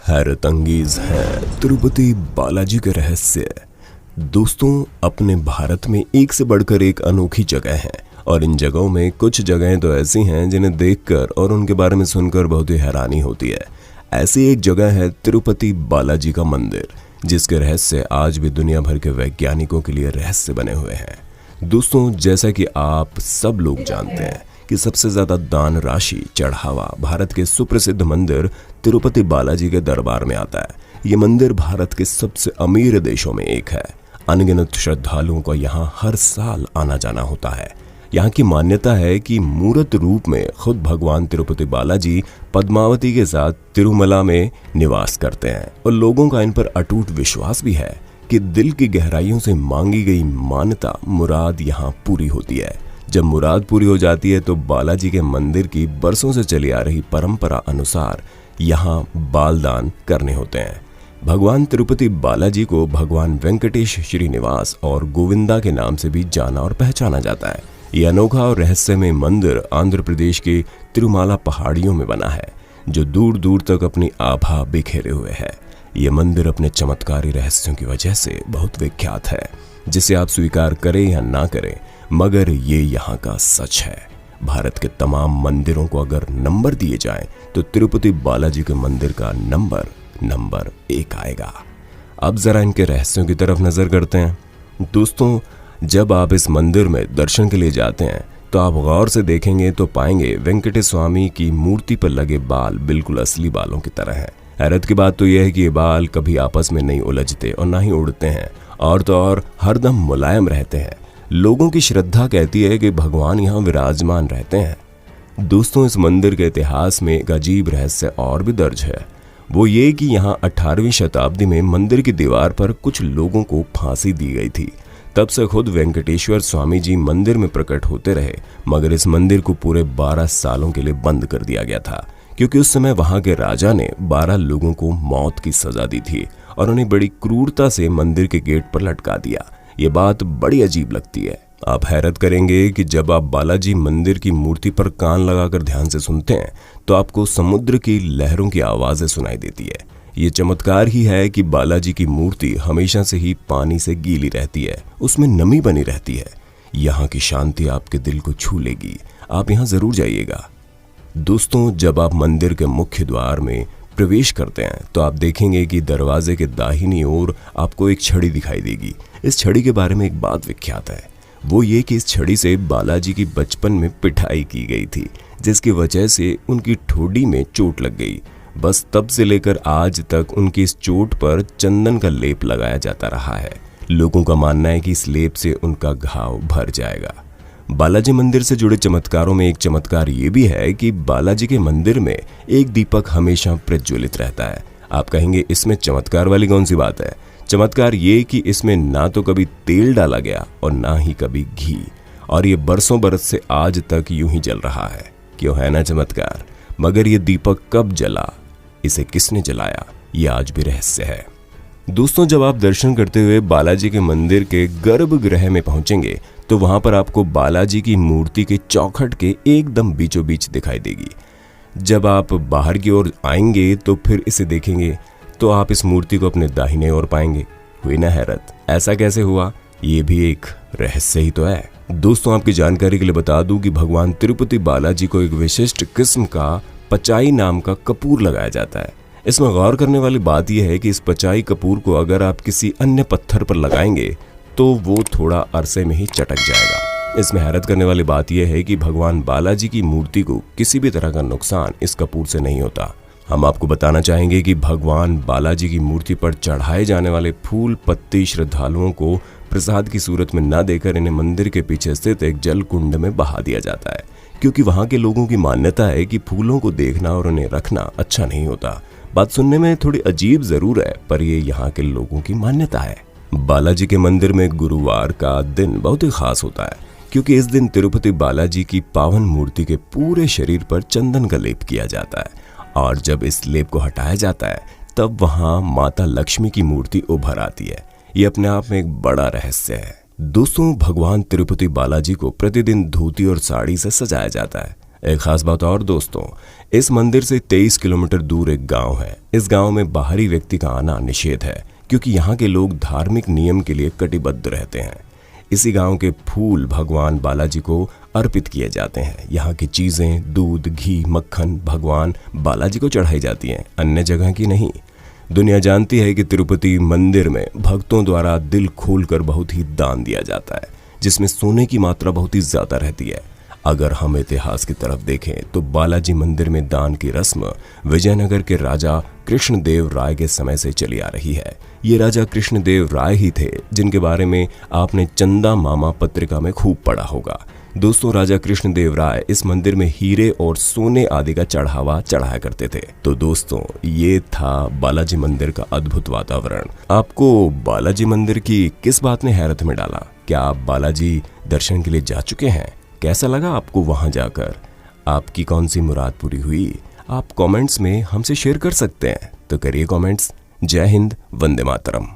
हैरत अंगेज है तिरुपति बालाजी के रहस्य। दोस्तों, अपने भारत में एक से बढ़कर एक अनोखी जगह है और इन जगहों में कुछ जगहें तो ऐसी हैं जिन्हें देखकर और उनके बारे में सुनकर बहुत ही हैरानी होती है। ऐसी एक जगह है तिरुपति बालाजी का मंदिर, जिसके रहस्य आज भी दुनिया भर के वैज्ञानिकों के लिए रहस्य बने हुए हैं। दोस्तों, जैसा कि आप सब लोग जानते हैं कि सबसे ज्यादा दान राशि चढ़ावा भारत के सुप्रसिद्ध मंदिर तिरुपति बालाजी के दरबार में आता है। ये मंदिर भारत के सबसे अमीर देशों में एक है। अनगिनत श्रद्धालुओं का यहाँ हर साल आना जाना होता है। यहाँ की मान्यता है कि मूर्त रूप में खुद भगवान तिरुपति बालाजी पद्मावती के साथ तिरुमला में निवास करते हैं और लोगों का इन पर अटूट विश्वास भी है कि दिल की गहराइयों से मांगी गई मान्यता मुराद यहाँ पूरी होती है। जब मुराद पूरी हो जाती है तो बालाजी के मंदिर की बरसों से चली आ रही परंपरा अनुसार यहाँ बालदान करने होते हैं। भगवान तिरुपति बालाजी को भगवान वेंकटेश श्रीनिवास और गोविंदा के नाम से भी जाना और पहचाना जाता है। ये अनोखा और रहस्यमय मंदिर आंध्र प्रदेश के तिरुमाला पहाड़ियों में बना है, जो दूर दूर तक अपनी आभा बिखेरे हुए है। ये मंदिर अपने चमत्कारी रहस्यों की वजह से बहुत विख्यात है, जिसे आप स्वीकार करें या ना करें, मगर ये यहाँ का सच है। भारत के तमाम मंदिरों को अगर नंबर दिए जाएं तो तिरुपति बालाजी के मंदिर का नंबर 1 आएगा। अब जरा इनके रहस्यों की तरफ नजर करते हैं। दोस्तों, जब आप इस मंदिर में दर्शन के लिए जाते हैं तो आप गौर से देखेंगे तो पाएंगे वेंकटेश स्वामी की मूर्ति पर लगे बाल बिल्कुल असली बालों की तरह हैं। हैरत की बात तो यह है कि ये बाल कभी आपस में नहीं उलझते और ना ही उड़ते हैं, और तो और हरदम मुलायम रहते हैं। लोगों की श्रद्धा कहती है कि भगवान यहाँ विराजमान रहते हैं। दोस्तों, इस मंदिर के इतिहास में एक अजीब रहस्य और भी दर्ज है। वो ये कि यहाँ 18वीं शताब्दी में मंदिर की दीवार पर कुछ लोगों को फांसी दी गई थी। तब से खुद वेंकटेश्वर स्वामी जी मंदिर में प्रकट होते रहे, मगर इस मंदिर को पूरे 12 सालों के लिए बंद कर दिया गया था, क्योंकि उस समय वहां के राजा ने 12 लोगों को मौत की सजा दी थी और उन्हें बड़ी क्रूरता से मंदिर के गेट पर लटका दिया। ये बात बड़ी अजीब लगती है। आप हैरत करेंगे कि जब आप बालाजी मंदिर की मूर्ति पर कान लगाकर ध्यान से सुनते हैं तो आपको समुद्र की लहरों की आवाजें सुनाई देती है। ये चमत्कार ही है कि बालाजी की मूर्ति हमेशा से ही पानी से गीली रहती है, उसमें नमी बनी रहती है। यहाँ की शांति आपके दिल को छू लेगी। आप यहाँ जरूर जाइएगा। दोस्तों, जब आप मंदिर के मुख्य द्वार में प्रवेश करते हैं तो आप देखेंगे कि दरवाजे के दाहिनी ओर आपको एक छड़ी दिखाई देगी। इस छड़ी के बारे में एक बात विख्यात है, वो ये कि इस छड़ी से बालाजी की बचपन में पिटाई की गई थी, जिसकी वजह से उनकी ठोड़ी में चोट लग गई। बस तब से लेकर आज तक उनकी इस चोट पर चंदन का लेप लगाया जाता रहा है। लोगों का मानना है कि इस लेप से उनका घाव भर जाएगा। बालाजी मंदिर से जुड़े चमत्कारों में एक चमत्कार ये भी है कि बालाजी के मंदिर में एक दीपक हमेशा प्रज्वलित रहता है। आप कहेंगे इसमें चमत्कार वाली कौन सी बात है? चमत्कार ये कि इसमें ना तो कभी तेल डाला गया और ना ही कभी घी, और ये बरसों बरस से आज तक यूं ही जल रहा है। क्यों है ना चमत्कार? मगर ये दीपक कब जला, इसे किसने जलाया, ये आज भी रहस्य है। दोस्तों, जब आप दर्शन करते हुए बालाजी के मंदिर के गर्भगृह में पहुंचेंगे तो वहां पर आपको बालाजी की मूर्ति के चौखट के एकदम बीचों बीच दिखाई देगी। जब आप बाहर की ओर आएंगे तो फिर इसे देखेंगे तो आप इस मूर्ति को अपने दाहिने ओर पाएंगे। हुई ना हैरत? ऐसा कैसे हुआ? ये भी एक रहस्य ही तो है। दोस्तों, आपकी जानकारी के लिए बता दूं कि भगवान तिरुपति बालाजी को एक विशिष्ट किस्म का पचाई नाम का कपूर लगाया जाता है। इसमें गौर करने वाली बात यह है कि इस पचाई कपूर को अगर आप किसी अन्य पत्थर पर लगाएंगे तो वो थोड़ा अरसे में ही चटक जाएगा। इसमें हैरत करने वाली बात यह है कि भगवान बालाजी की मूर्ति को किसी भी तरह का नुकसान इस कपूर से नहीं होता। हम आपको बताना चाहेंगे कि भगवान बालाजी की मूर्ति पर चढ़ाए जाने वाले फूल पत्ती श्रद्धालुओं को प्रसाद की सूरत में न देकर इन्हें मंदिर के पीछे स्थित एक जल कुंड में बहा दिया जाता है, क्योंकि वहां के लोगों की मान्यता है कि फूलों को देखना और उन्हें रखना अच्छा नहीं होता। बात सुनने में थोड़ी अजीब जरूर है, पर ये यहाँ के लोगों की मान्यता है। बालाजी के मंदिर में गुरुवार का दिन बहुत ही खास होता है, क्योंकि इस दिन तिरुपति बालाजी की पावन मूर्ति के पूरे शरीर पर चंदन का लेप किया जाता है, और जब इस लेप को हटाया जाता है तब वहां माता लक्ष्मी की मूर्ति उभर आती है। ये अपने आप में एक बड़ा रहस्य है। दोस्तों, भगवान तिरुपति बालाजी को प्रतिदिन धोती और साड़ी से सजाया जाता है। एक खास बात और दोस्तों, इस मंदिर से 23 किलोमीटर दूर एक गांव है। इस गांव में बाहरी व्यक्ति का आना निषेध है, क्योंकि यहाँ के लोग धार्मिक नियम के लिए कटिबद्ध रहते हैं। इसी गांव के फूल भगवान बालाजी को अर्पित किए जाते हैं। यहाँ की चीजें, दूध, घी, मक्खन भगवान बालाजी को चढ़ाई जाती हैं, अन्य जगह की नहीं। दुनिया जानती है कि तिरुपति मंदिर में भक्तों द्वारा दिल खोलकर बहुत ही दान दिया जाता है, जिसमें सोने की मात्रा बहुत ही ज्यादा रहती है। अगर हम इतिहास की तरफ देखें तो बालाजी मंदिर में दान की रस्म विजयनगर के राजा कृष्णदेव राय के समय से चली आ रही है। ये राजा कृष्णदेव राय ही थे जिनके बारे में आपने चंदा मामा पत्रिका में खूब पढ़ा होगा। दोस्तों, राजा कृष्णदेव राय इस मंदिर में हीरे और सोने आदि का चढ़ावा चढ़ाया करते थे। तो दोस्तों, ये था बालाजी मंदिर का अद्भुत वातावरण। आपको बालाजी मंदिर की किस बात ने हैरत में डाला? क्या आप बालाजी दर्शन के लिए जा चुके हैं? कैसा लगा आपको वहां जाकर? आपकी कौन सी मुराद पूरी हुई? आप कमेंट्स में हमसे शेयर कर सकते हैं, तो करिए कमेंट्स। जय हिंद, वंदे मातरम।